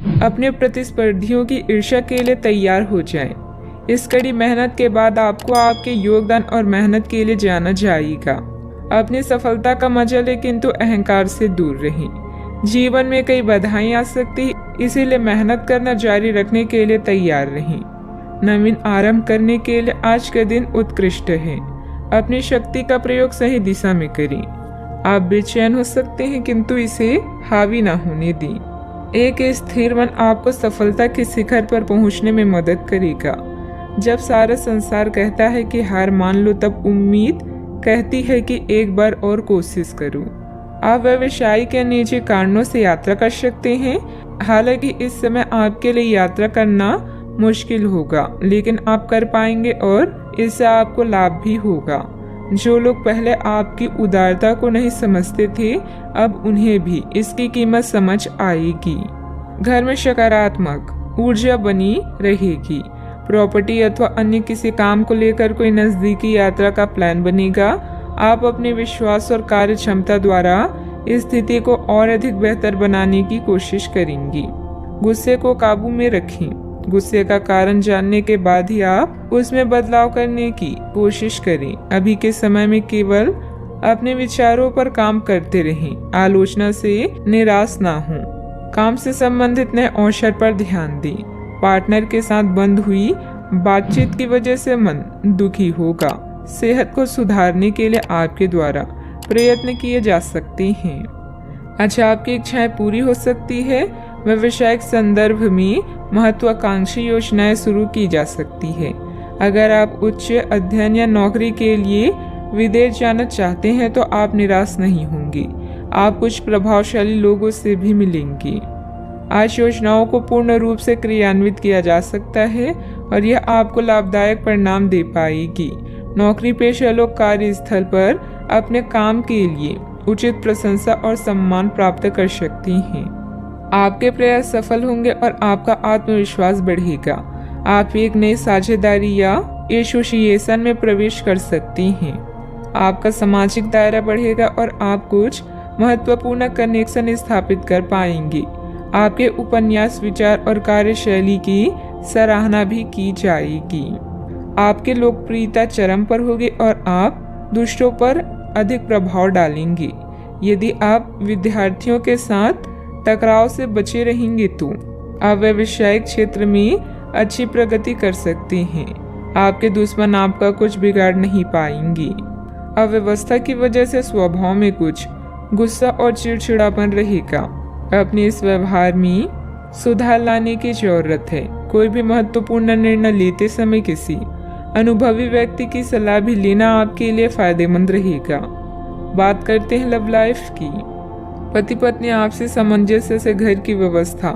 अपने प्रतिस्पर्धियों की ईर्ष्या के लिए तैयार हो जाएं। इस कड़ी मेहनत के बाद आपको आपके योगदान और मेहनत के लिए जाना जाएगा। अपनी सफलता का मजा लें, किंतु अहंकार से दूर रहें। जीवन में कई बाधाएं आ सकती है, इसीलिए मेहनत करना जारी रखने के लिए तैयार रहें। नवीन आरंभ करने के लिए आज का दिन उत्कृष्ट है। अपनी शक्ति का प्रयोग सही दिशा में करें। आप बेचैन हो सकते हैं, किंतु इसे हावी ना होने दें। एक स्थिर मन आपको सफलता के शिखर पर पहुंचने में मदद करेगा। जब सारा संसार कहता है कि हार मान लो, तब उम्मीद कहती है कि एक बार और कोशिश करो। आप व्यवसायिक या निजी कारणों से यात्रा कर सकते हैं। हालांकि इस समय आपके लिए यात्रा करना मुश्किल होगा, लेकिन आप कर पाएंगे और इससे आपको लाभ भी होगा। जो लोग पहले आपकी उदारता को नहीं समझते थे, अब उन्हें भी इसकी कीमत समझ आएगी। घर में सकारात्मक ऊर्जा बनी रहेगी। प्रॉपर्टी अथवा अन्य किसी काम को लेकर कोई नजदीकी यात्रा का प्लान बनेगा। आप अपने विश्वास और कार्य क्षमता द्वारा इस स्थिति को और अधिक बेहतर बनाने की कोशिश करेंगी। गुस्से को काबू में रखें। गुस्से का कारण जानने के बाद ही आप उसमें बदलाव करने की कोशिश करें। अभी के समय में केवल अपने विचारों पर काम करते रहें। आलोचना से निराश ना हों। काम से संबंधित नए अवसर पर ध्यान दें। पार्टनर के साथ बंद हुई बातचीत की वजह से मन दुखी होगा। सेहत को सुधारने के लिए आपके द्वारा प्रयत्न किए जा सकते हैं। अच्छा, आपकी इच्छाएं पूरी हो सकती है। व्यावसायिक संदर्भ में महत्वाकांक्षी योजनाएं शुरू की जा सकती है। अगर आप उच्च अध्ययन या नौकरी के लिए विदेश जाना चाहते हैं तो आप निराश नहीं होंगे। आप कुछ प्रभावशाली लोगों से भी मिलेंगे। आज योजनाओं को पूर्ण रूप से क्रियान्वित किया जा सकता है और यह आपको लाभदायक परिणाम दे पाएगी। नौकरी पेशा लोग कार्यस्थल पर अपने काम के लिए उचित प्रशंसा और सम्मान प्राप्त कर सकते हैं। आपके प्रयास सफल होंगे और आपका आत्मविश्वास बढ़ेगा। आप एक नई साझेदारी या एसोसिएशन में प्रवेश कर सकते हैं। आपका सामाजिक दायरा बढ़ेगा और आप कुछ महत्वपूर्ण कनेक्शन स्थापित कर पाएंगे। आपके उपन्यास, विचार और कार्यशैली की सराहना भी की जाएगी। आपकी लोकप्रियता चरम पर होगी और आप दूसरों पर अधिक प्रभाव डालेंगे। यदि आप विद्यार्थियों के साथ टकराव से बचे रहेंगे तो आप व्यावसायिक क्षेत्र में अच्छी प्रगति कर सकते हैं। आपके दुश्मन आपका कुछ बिगाड़ नहीं पाएंगे। अव्यवस्था की वजह से स्वभाव में कुछ गुस्सा और चिड़चिड़ापन रहेगा। अपने इस व्यवहार में सुधार लाने की जरूरत है। कोई भी महत्वपूर्ण निर्णय लेते समय किसी अनुभवी व्यक्ति की सलाह भी लेना आपके लिए फायदेमंद रहेगा। बात करते हैं लव लाइफ की। पति पत्नी आपसी सामंजस्य से घर की व्यवस्था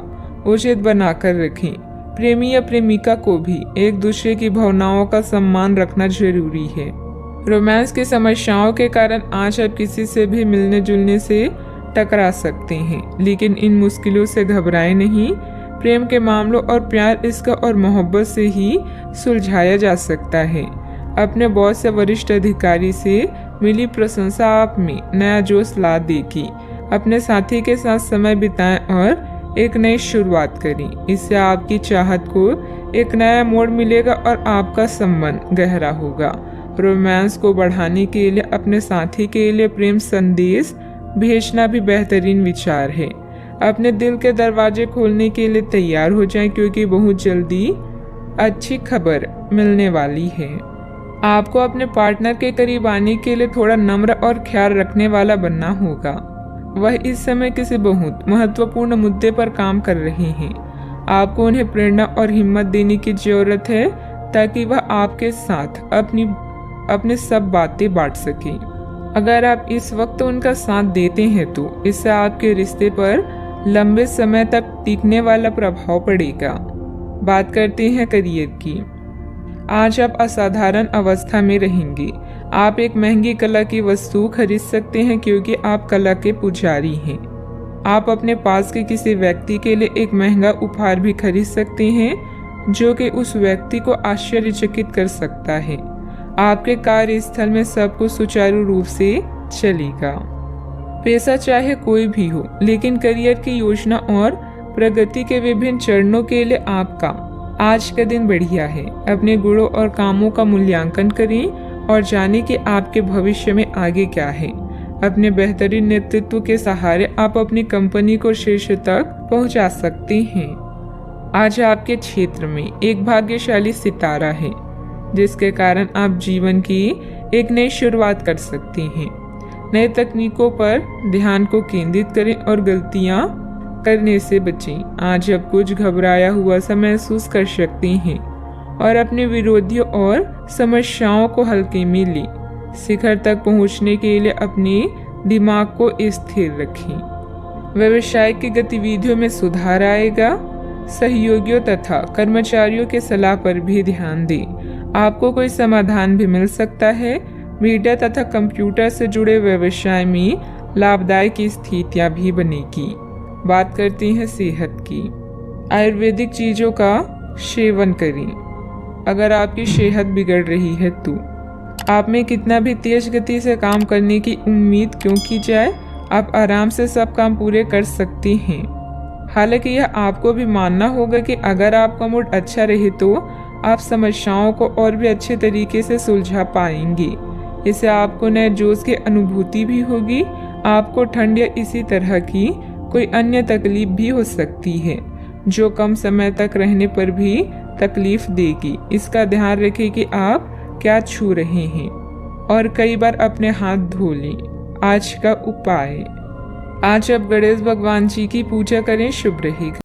उचित बनाकर रखें। प्रेमी या प्रेमिका को भी एक दूसरे की भावनाओं का सम्मान रखना जरूरी है। रोमांस की समस्याओं के कारण आज आप किसी से भी मिलने जुलने से टकरा सकते हैं, लेकिन इन मुश्किलों से घबराएं नहीं। प्रेम के मामलों और प्यार, इश्क और मोहब्बत से ही सुलझाया जा सकता है। अपने बॉस या वरिष्ठ अधिकारी से मिली प्रशंसा आप में नया जोश ला देगी। अपने साथी के साथ समय बिताएं और एक नई शुरुआत करें। इससे आपकी चाहत को एक नया मोड़ मिलेगा और आपका संबंध गहरा होगा। रोमांस को बढ़ाने के लिए अपने साथी के लिए प्रेम संदेश भेजना भी बेहतरीन विचार है। अपने दिल के दरवाजे खोलने के लिए तैयार हो जाएं, क्योंकि बहुत जल्दी अच्छी खबर मिलने वाली है। आपको अपने पार्टनर के करीब आने के लिए थोड़ा नम्र और ख्याल रखने वाला बनना होगा। वह इस समय किसी बहुत महत्वपूर्ण मुद्दे पर काम कर रहे हैं। आपको उन्हें प्रेरणा और हिम्मत देने की जरूरत है ताकि वह आपके साथ अपनी सब बातें बांट सकें। अगर आप इस वक्त उनका साथ देते हैं तो इससे आपके रिश्ते पर लंबे समय तक टिकने वाला प्रभाव पड़ेगा। बात करते हैं करियर की। आज आप असाधारण अवस्था में रहेंगे। आप एक महंगी कला की वस्तु खरीद सकते हैं क्योंकि आप कला के पुजारी हैं। आप अपने पास के किसी व्यक्ति के लिए एक महंगा उपहार भी खरीद सकते हैं जो कि उस व्यक्ति को आश्चर्यचकित कर सकता है। आपके कार्यस्थल में सब कुछ सुचारू रूप से चलेगा। पेशा चाहे कोई भी हो, लेकिन करियर की योजना और प्रगति के विभिन्न चरणों के लिए आपका आज का दिन बढ़िया है। अपने गुणों और कामों का मूल्यांकन करें और जानें कि आपके भविष्य में आगे क्या है। अपने बेहतरीन नेतृत्व के सहारे आप अपनी कंपनी को शीर्ष तक पहुंचा सकते हैं। आज आपके क्षेत्र में एक भाग्यशाली सितारा है, जिसके कारण आप जीवन की एक नई शुरुआत कर सकते हैं। नए तकनीकों पर ध्यान को केंद्रित करें और गलतियां करने से बचें। आज आप कुछ घबराया हुआ सा महसूस कर सकते हैं और अपने विरोधियों और समस्याओं को हल्के में लें। शिखर तक पहुंचने के लिए अपने दिमाग को स्थिर रखें। व्यवसाय की गतिविधियों में सुधार आएगा। सहयोगियों तथा कर्मचारियों के सलाह पर भी ध्यान दें। आपको कोई समाधान भी मिल सकता है। मीडिया तथा कंप्यूटर से जुड़े व्यवसाय में लाभदायक स्थितियां भी बनेगी। बात करते हैं सेहत की। आयुर्वेदिक चीजों का सेवन करें। अगर आपकी सेहत बिगड़ रही है तो आप में कितना भी तेज गति से काम करने की उम्मीद क्यों की जाए, आप आराम से सब काम पूरे कर सकते हैं। हालांकि यह आपको भी मानना होगा कि अगर आपका मूड अच्छा रहे तो आप समस्याओं को और भी अच्छे तरीके से सुलझा पाएंगे। इससे आपको नए जोश की अनुभूति भी होगी। आपको ठंड या इसी तरह की कोई अन्य तकलीफ भी हो सकती है, जो कम समय तक रहने पर भी तकलीफ देगी। इसका ध्यान रखें कि आप क्या छू रहे हैं और कई बार अपने हाथ धो लें। आज का उपाय, आज आप गणेश भगवान जी की पूजा करें, शुभ रहेगा।